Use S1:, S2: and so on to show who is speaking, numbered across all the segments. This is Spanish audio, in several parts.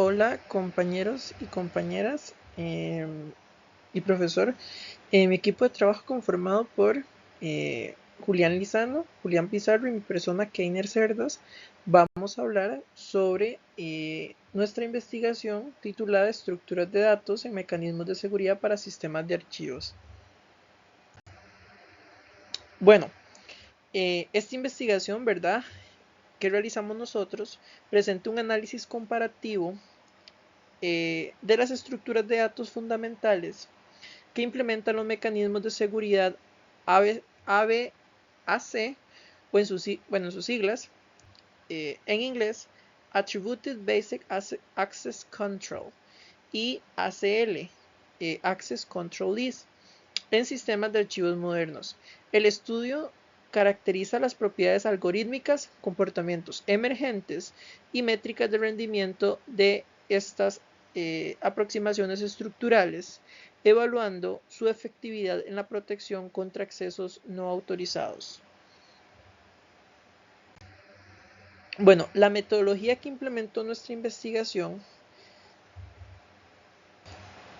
S1: Hola compañeros y compañeras y profesor. Mi equipo de trabajo conformado por Julián Lizano, Julián Pizarro y mi persona Keiner Cerdas. Vamos a hablar sobre nuestra investigación titulada Estructuras de datos en mecanismos de seguridad para sistemas de archivos. Bueno, esta investigación, ¿verdad?, que realizamos nosotros presenta un análisis comparativo de las estructuras de datos fundamentales que implementan los mecanismos de seguridad ABAC o en sus siglas, en inglés Attributed Basic Access Control y ACL, Access Control List, en sistemas de archivos modernos. El estudio caracteriza las propiedades algorítmicas, comportamientos emergentes y métricas de rendimiento de estas aproximaciones estructurales, evaluando su efectividad en la protección contra accesos no autorizados. Bueno, la metodología que implementó nuestra investigación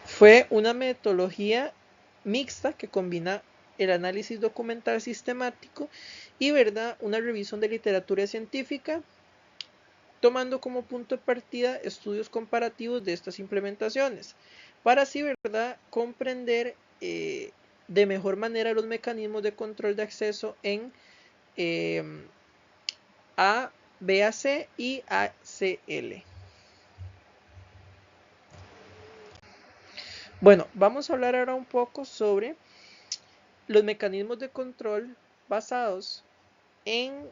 S1: fue una metodología mixta que combina el análisis documental sistemático y, ¿verdad?, una revisión de literatura científica, tomando como punto de partida estudios comparativos de estas implementaciones, para así, ¿verdad?, comprender de mejor manera los mecanismos de control de acceso en ABAC y ACL. Bueno, vamos a hablar ahora un poco sobre los mecanismos de control basados en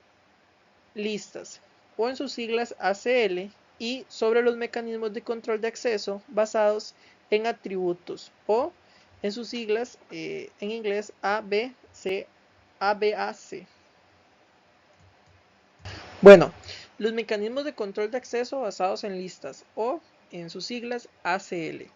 S1: listas o en sus siglas ACL y sobre los mecanismos de control de acceso basados en atributos o en sus siglas en inglés ABAC. Bueno, los mecanismos de control de acceso basados en listas o en sus siglas ACL.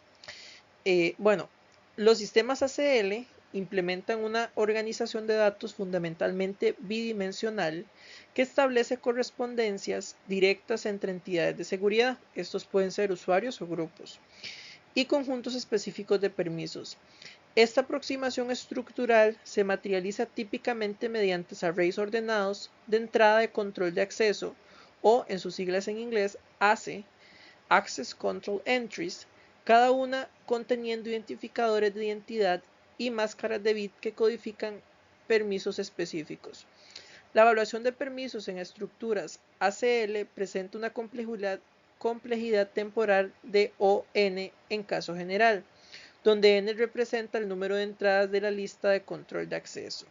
S1: Bueno, los sistemas ACL implementan una organización de datos fundamentalmente bidimensional que establece correspondencias directas entre entidades de seguridad, estos pueden ser usuarios o grupos, y conjuntos específicos de permisos. Esta aproximación estructural se materializa típicamente mediante arrays ordenados de entrada de control de acceso o, en sus siglas en inglés, ACE, Access Control Entries, cada una conteniendo identificadores de identidad y máscaras de bit que codifican permisos específicos. La evaluación de permisos en estructuras ACL presenta una complejidad temporal de ON en caso general, donde N representa el número de entradas de la lista de control de acceso.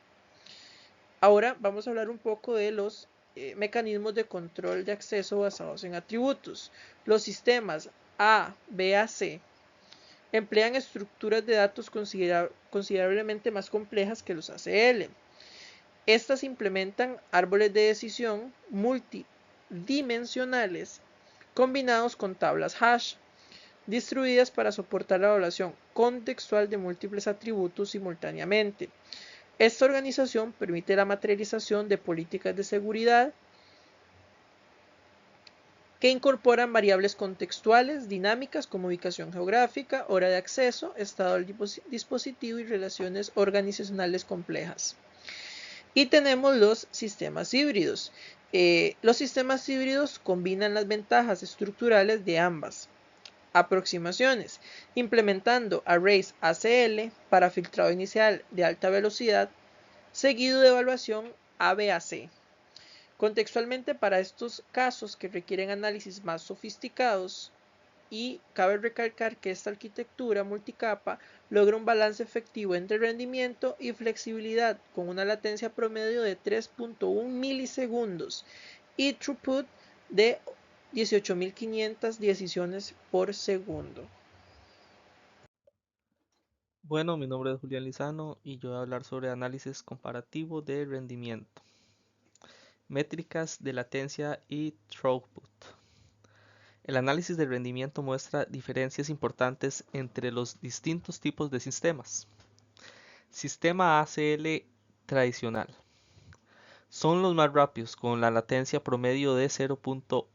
S1: Ahora vamos a hablar un poco de los mecanismos de control de acceso basados en atributos. Los sistemas ABAC emplean estructuras de datos considerablemente más complejas que los ACL. Estas implementan árboles de decisión multidimensionales combinados con tablas hash, distribuidas para soportar la evaluación contextual de múltiples atributos simultáneamente. Esta organización permite la materialización de políticas de seguridad que incorporan variables contextuales, dinámicas como ubicación geográfica, hora de acceso, estado del dispositivo y relaciones organizacionales complejas. Y tenemos los sistemas híbridos. Los sistemas híbridos combinan las ventajas estructurales de ambas aproximaciones, implementando arrays ACL para filtrado inicial de alta velocidad, seguido de evaluación ABAC. Contextualmente, para estos casos que requieren análisis más sofisticados, y cabe recalcar que esta arquitectura multicapa logra un balance efectivo entre rendimiento y flexibilidad con una latencia promedio de 3.1 milisegundos y throughput de 18.500 decisiones por segundo.
S2: Bueno, mi nombre es Julián Lizano y yo voy a hablar sobre análisis comparativo de rendimiento, métricas de latencia y throughput. El análisis de rendimiento muestra diferencias importantes entre los distintos tipos de sistemas. Sistema ACL tradicional. Son los más rápidos con la latencia promedio de 0.1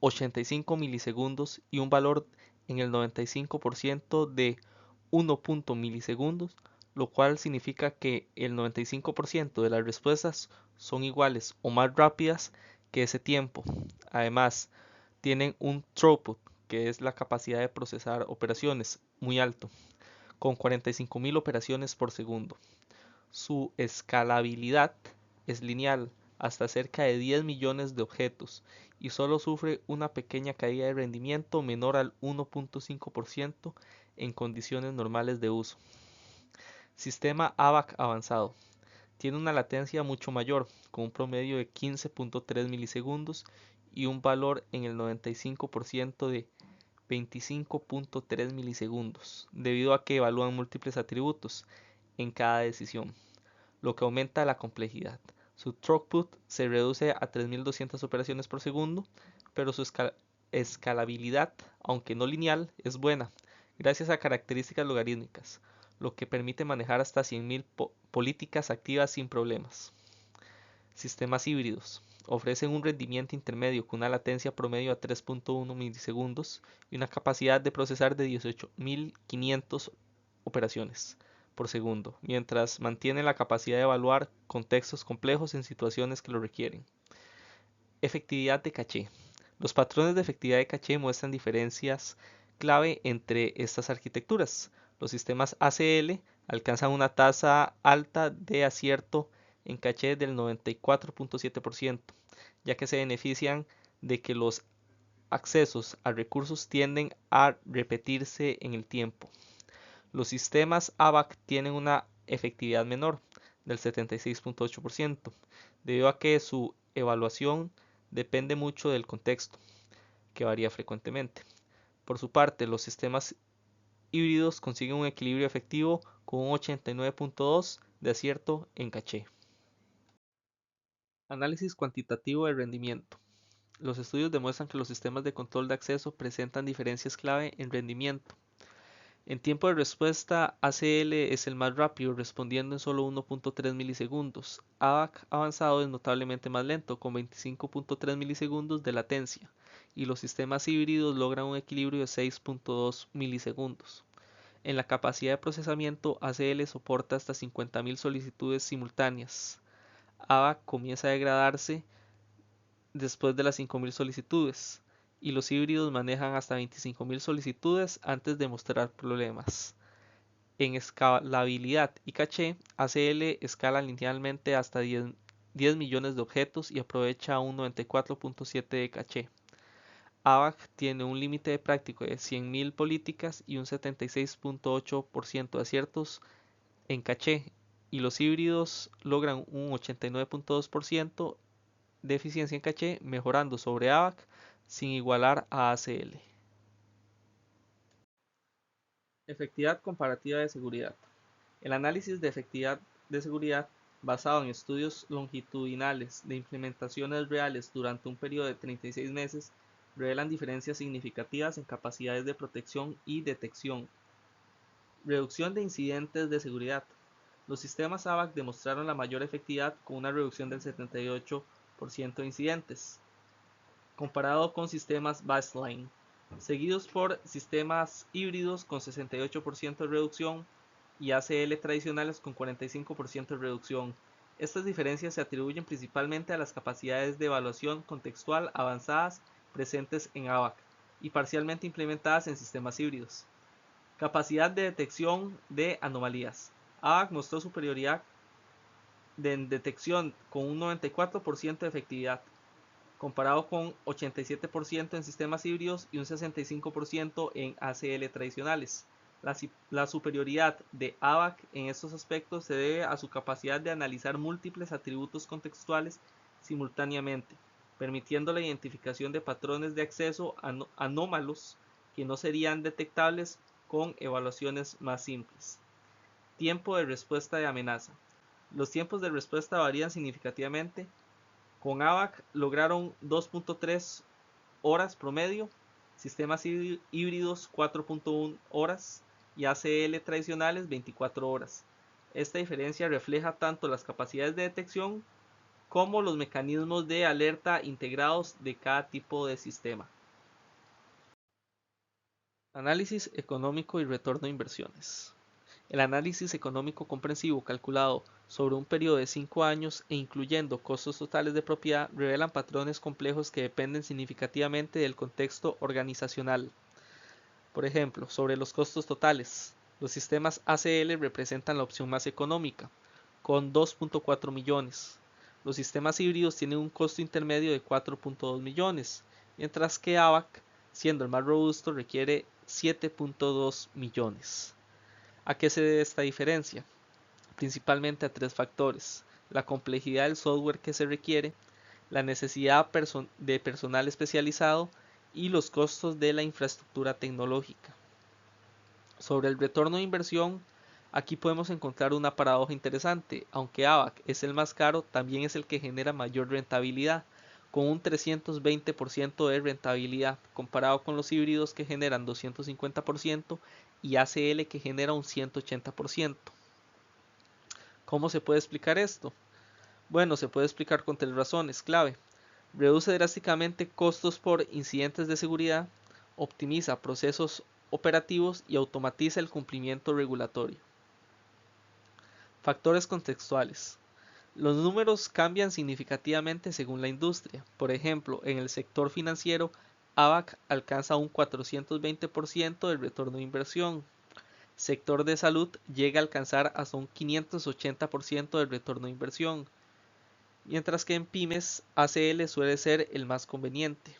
S2: 85 milisegundos y un valor en el 95% de 1 milisegundos, lo cual significa que el 95% de las respuestas son iguales o más rápidas que ese tiempo. Además, tienen un throughput, que es la capacidad de procesar operaciones, muy alto, con 45.000 operaciones por segundo. Su escalabilidad es lineal hasta cerca de 10 millones de objetos y solo sufre una pequeña caída de rendimiento menor al 1.5% en condiciones normales de uso. Sistema AVAC avanzado. Tiene una latencia mucho mayor, con un promedio de 15.3 milisegundos y un valor en el 95% de 25.3 milisegundos, debido a que evalúan múltiples atributos en cada decisión, lo que aumenta la complejidad. Su throughput se reduce a 3.200 operaciones por segundo, pero su escalabilidad, aunque no lineal, es buena, gracias a características logarítmicas, lo que permite manejar hasta 100.000 políticas activas sin problemas. Sistemas híbridos. Ofrecen un rendimiento intermedio con una latencia promedio a 3.1 milisegundos y una capacidad de procesar de 18.500 operaciones por segundo, mientras mantienen la capacidad de evaluar contextos complejos en situaciones que lo requieren. Efectividad de caché. Los patrones de efectividad de caché muestran diferencias clave entre estas arquitecturas. Los sistemas ACL alcanzan una tasa alta de acierto en caché del 94.7%, ya que se benefician de que los accesos a recursos tienden a repetirse en el tiempo. Los sistemas AVAC tienen una efectividad menor, del 76.8%, debido a que su evaluación depende mucho del contexto, que varía frecuentemente. Por su parte, los sistemas híbridos consiguen un equilibrio efectivo con un 89.2% de acierto en caché. Análisis cuantitativo de rendimiento. Los estudios demuestran que los sistemas de control de acceso presentan diferencias clave en rendimiento. En tiempo de respuesta, ACL es el más rápido, respondiendo en solo 1.3 milisegundos. AVAC avanzado es notablemente más lento, con 25.3 milisegundos de latencia, y los sistemas híbridos logran un equilibrio de 6.2 milisegundos. En la capacidad de procesamiento, ACL soporta hasta 50.000 solicitudes simultáneas. AVAC comienza a degradarse después de las 5.000 solicitudes, y los híbridos manejan hasta 25.000 solicitudes antes de mostrar problemas. En escalabilidad y caché, ACL escala linealmente hasta 10 millones de objetos y aprovecha un 94.7% de caché. AVAC tiene un límite práctico de 100.000 políticas y un 76.8% de aciertos en caché, y los híbridos logran un 89.2% de eficiencia en caché, mejorando sobre AVAC sin igualar a ACL. Efectividad comparativa de seguridad. El análisis de efectividad de seguridad, basado en estudios longitudinales de implementaciones reales durante un periodo de 36 meses, revelan diferencias significativas en capacidades de protección y detección. Reducción de incidentes de seguridad. Los sistemas AVAC demostraron la mayor efectividad con una reducción del 78% de incidentes, comparado con sistemas baseline, seguidos por sistemas híbridos con 68% de reducción y ACL tradicionales con 45% de reducción. Estas diferencias se atribuyen principalmente a las capacidades de evaluación contextual avanzadas presentes en AVAC y parcialmente implementadas en sistemas híbridos. Capacidad de detección de anomalías. AVAC mostró superioridad en detección con un 94% de efectividad, comparado con 87% en sistemas híbridos y un 65% en ACL tradicionales. La superioridad de AVAC en estos aspectos se debe a su capacidad de analizar múltiples atributos contextuales simultáneamente, permitiendo la identificación de patrones de acceso anómalos que no serían detectables con evaluaciones más simples. Tiempo de respuesta de amenaza. Los tiempos de respuesta varían significativamente. Con AVAC lograron 2.3 horas promedio, sistemas híbridos 4.1 horas y ACL tradicionales 24 horas. Esta diferencia refleja tanto las capacidades de detección como los mecanismos de alerta integrados de cada tipo de sistema. Análisis económico y retorno de inversiones. El análisis económico comprensivo calculado sobre un periodo de 5 años e incluyendo costos totales de propiedad revelan patrones complejos que dependen significativamente del contexto organizacional. Por ejemplo, sobre los costos totales, los sistemas ACL representan la opción más económica, con 2.4 millones. Los sistemas híbridos tienen un costo intermedio de 4.2 millones, mientras que ABAC, siendo el más robusto, requiere 7.2 millones. ¿A qué se debe esta diferencia? Principalmente a 3 factores: la complejidad del software que se requiere, la necesidad de personal especializado y los costos de la infraestructura tecnológica. Sobre el retorno de inversión, aquí podemos encontrar una paradoja interesante. Aunque ABAC es el más caro, también es el que genera mayor rentabilidad, con un 320% de rentabilidad, comparado con los híbridos que generan 250% y ACL que genera un 180%. ¿Cómo se puede explicar esto? Bueno, se puede explicar con 3 razones clave. Reduce drásticamente costos por incidentes de seguridad, optimiza procesos operativos y automatiza el cumplimiento regulatorio. Factores contextuales. Los números cambian significativamente según la industria. Por ejemplo, en el sector financiero, ABAC alcanza un 420% del retorno de inversión. Sector de salud llega a alcanzar hasta un 580% del retorno de inversión, mientras que en pymes ACL suele ser el más conveniente.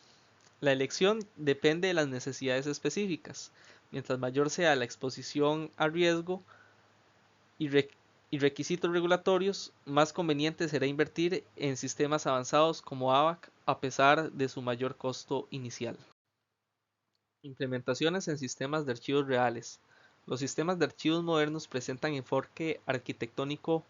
S2: La elección depende de las necesidades específicas. Mientras mayor sea la exposición a riesgo y, requisitos regulatorios, más conveniente será invertir en sistemas avanzados como ABAC a pesar de su mayor costo inicial. Implementaciones en sistemas de archivos reales. Los sistemas de archivos modernos presentan enfoque arquitectónico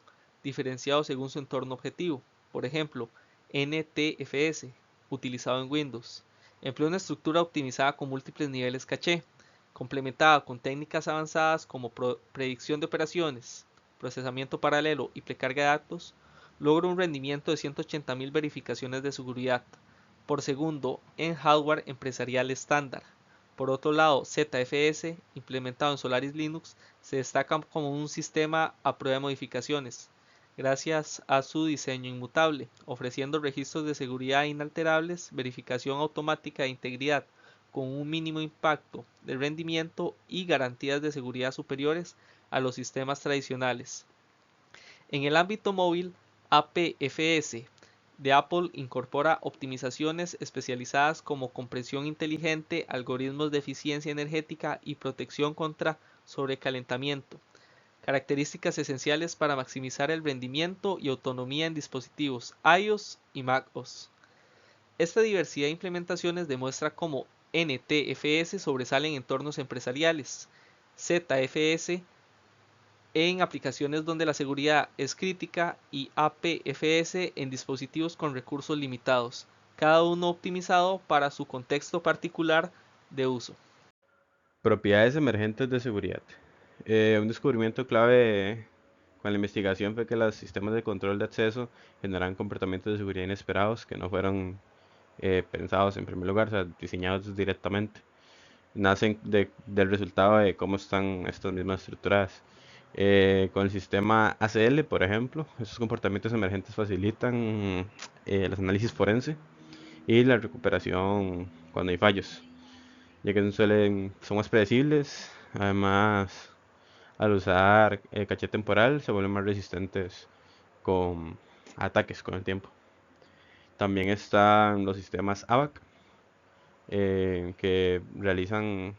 S2: diferenciado según su entorno objetivo. Por ejemplo, NTFS, utilizado en Windows, emplea una estructura optimizada con múltiples niveles caché, complementada con técnicas avanzadas como predicción de operaciones, procesamiento paralelo y precarga de datos, logra un rendimiento de 180.000 verificaciones de seguridad por segundo en hardware empresarial estándar. Por otro lado, ZFS, implementado en Solaris Linux, se destaca como un sistema a prueba de modificaciones, gracias a su diseño inmutable, ofreciendo registros de seguridad inalterables, verificación automática de integridad con un mínimo impacto de rendimiento y garantías de seguridad superiores a los sistemas tradicionales. En el ámbito móvil, APFS de Apple incorpora optimizaciones especializadas como compresión inteligente, algoritmos de eficiencia energética y protección contra sobrecalentamiento, características esenciales para maximizar el rendimiento y autonomía en dispositivos iOS y macOS. Esta diversidad de implementaciones demuestra cómo NTFS sobresale en entornos empresariales, ZFS en aplicaciones donde la seguridad es crítica y APFS en dispositivos con recursos limitados, cada uno optimizado para su contexto particular de uso.
S3: Propiedades emergentes de seguridad. Un descubrimiento clave con la investigación fue que los sistemas de control de acceso generan comportamientos de seguridad inesperados que no fueron pensados en primer lugar, o sea, diseñados directamente. Nacen del resultado de cómo están estas mismas estructuradas. Con el sistema ACL, por ejemplo, estos comportamientos emergentes facilitan los análisis forense y la recuperación cuando hay fallos, ya que son más predecibles. Además, al usar caché temporal, se vuelven más resistentes con ataques con el tiempo. También están los sistemas ABAC, que realizan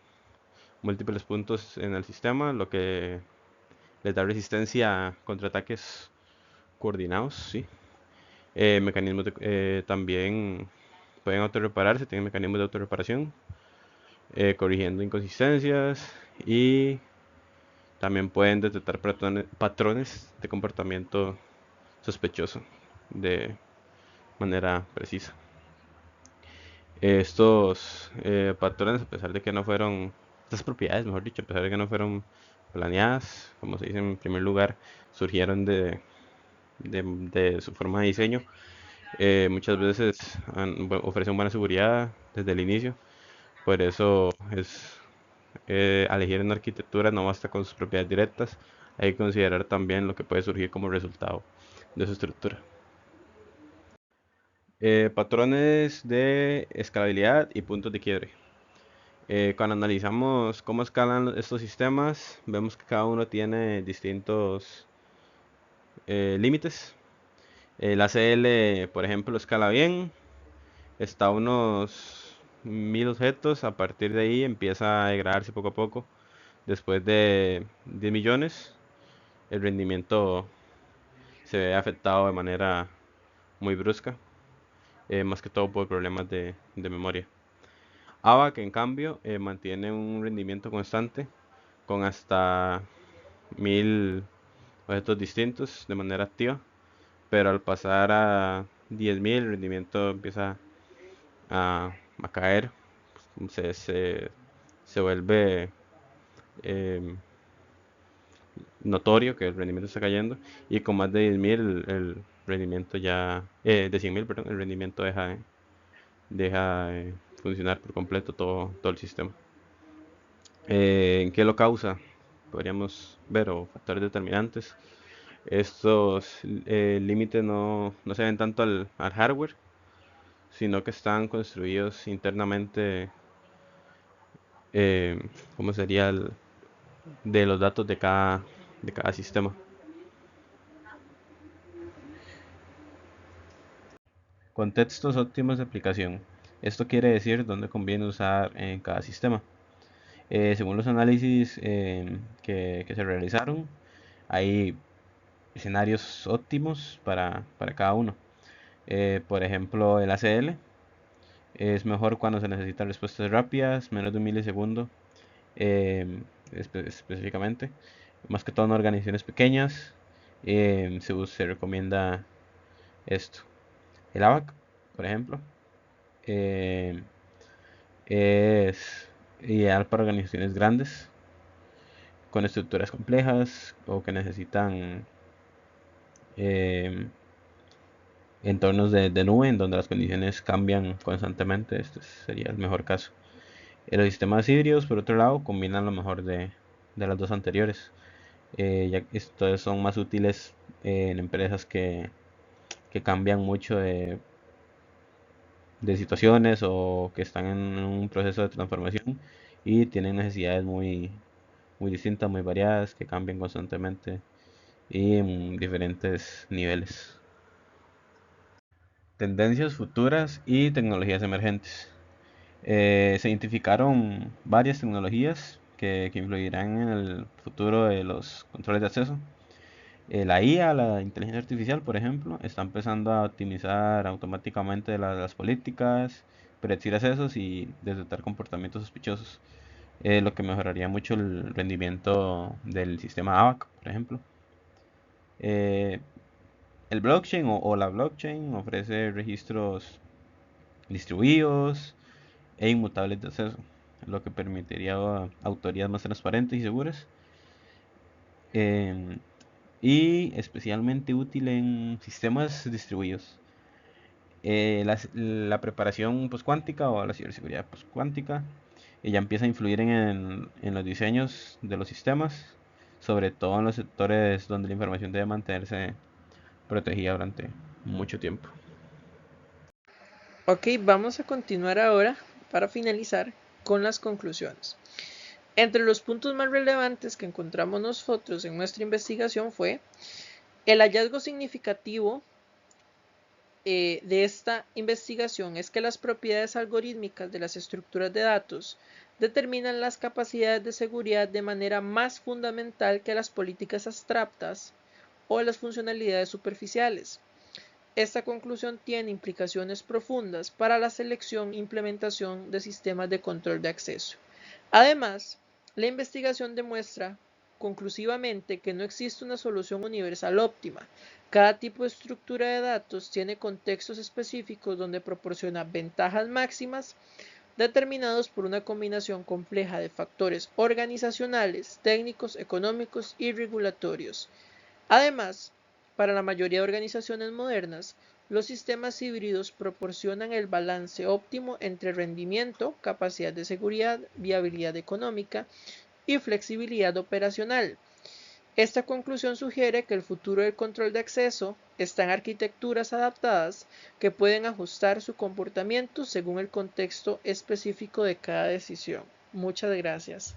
S3: múltiples puntos en el sistema, lo que les da resistencia contra ataques coordinados, ¿sí? Mecanismos también pueden autorrepararse, tienen mecanismos de autorreparación, corrigiendo inconsistencias, y también pueden detectar patrones de comportamiento sospechoso de manera precisa. Estos patrones, a pesar de que no fueron, estas propiedades, mejor dicho, a pesar de que no fueron planeadas, como se dice en primer lugar, surgieron de su forma de diseño, Muchas veces ofrecen buena seguridad desde el inicio. Por eso al elegir en arquitectura no basta con sus propiedades directas, hay que considerar también lo que puede surgir como resultado de su estructura. Patrones de escalabilidad y puntos de quiebre. Cuando analizamos cómo escalan estos sistemas, vemos que cada uno tiene distintos límites. El ACL, por ejemplo, escala bien, está a unos 1000 objetos, a partir de ahí empieza a degradarse poco a poco. Después de 10 millones, el rendimiento se ve afectado de manera muy brusca, más que todo por problemas de memoria. AVAC, en cambio, mantiene un rendimiento constante con hasta 1000 objetos distintos de manera activa, pero al pasar a 10.000 el rendimiento empieza a caer, se vuelve eh, notorio que el rendimiento está cayendo, y con más de 10.000 el rendimiento ya, de 100.000, perdón, el rendimiento deja de funcionar por completo todo el sistema. ¿En qué lo causa? Podríamos ver, o factores determinantes. Estos límites no se ven tanto al hardware, sino que están construidos internamente, eh, ¿cómo sería? De los datos de cada sistema. Contextos óptimos de aplicación. Esto quiere decir dónde conviene usar en cada sistema. Según los análisis que se realizaron, hay escenarios óptimos para cada uno. Por ejemplo, el ACL es mejor cuando se necesitan respuestas rápidas, menos de un milisegundo, específicamente. Más que todo en organizaciones pequeñas, se recomienda esto. El ABAC, por ejemplo, eh, es ideal para organizaciones grandes, con estructuras complejas o que necesitan eh, entornos de nube en donde las condiciones cambian constantemente. Este sería el mejor caso. Los sistemas híbridos, por otro lado, combinan lo mejor de las dos anteriores. Ya que estos son más útiles en empresas que cambian mucho de situaciones o que están en un proceso de transformación y tienen necesidades muy distintas, muy variadas, que cambian constantemente y en diferentes niveles. Tendencias futuras y tecnologías emergentes. Se identificaron varias tecnologías que influirán en el futuro de los controles de acceso. La IA, la inteligencia artificial, por ejemplo, está empezando a optimizar automáticamente las políticas, predecir accesos y detectar comportamientos sospechosos, lo que mejoraría mucho el rendimiento del sistema ABAC, por ejemplo. Eh, el blockchain o la blockchain ofrece registros distribuidos e inmutables de acceso, lo que permitiría autorías más transparentes y seguras. Eh, y especialmente útil en sistemas distribuidos. La preparación postcuántica o la ciberseguridad postcuántica ya empieza a influir en los diseños de los sistemas, sobre todo en los sectores donde la información debe mantenerse protegida durante mucho tiempo.
S1: Ok, vamos a continuar ahora para finalizar con las conclusiones. Entre los puntos más relevantes que encontramos nosotros en nuestra investigación fue el hallazgo significativo de esta investigación es que las propiedades algorítmicas de las estructuras de datos determinan las capacidades de seguridad de manera más fundamental que las políticas abstractas o las funcionalidades superficiales. Esta conclusión tiene implicaciones profundas para la selección e implementación de sistemas de control de acceso. Además, la investigación demuestra conclusivamente que no existe una solución universal óptima. Cada tipo de estructura de datos tiene contextos específicos donde proporciona ventajas máximas determinados por una combinación compleja de factores organizacionales, técnicos, económicos y regulatorios. Además, para la mayoría de organizaciones modernas, los sistemas híbridos proporcionan el balance óptimo entre rendimiento, capacidad de seguridad, viabilidad económica y flexibilidad operacional. Esta conclusión sugiere que el futuro del control de acceso está en arquitecturas adaptadas que pueden ajustar su comportamiento según el contexto específico de cada decisión. Muchas gracias.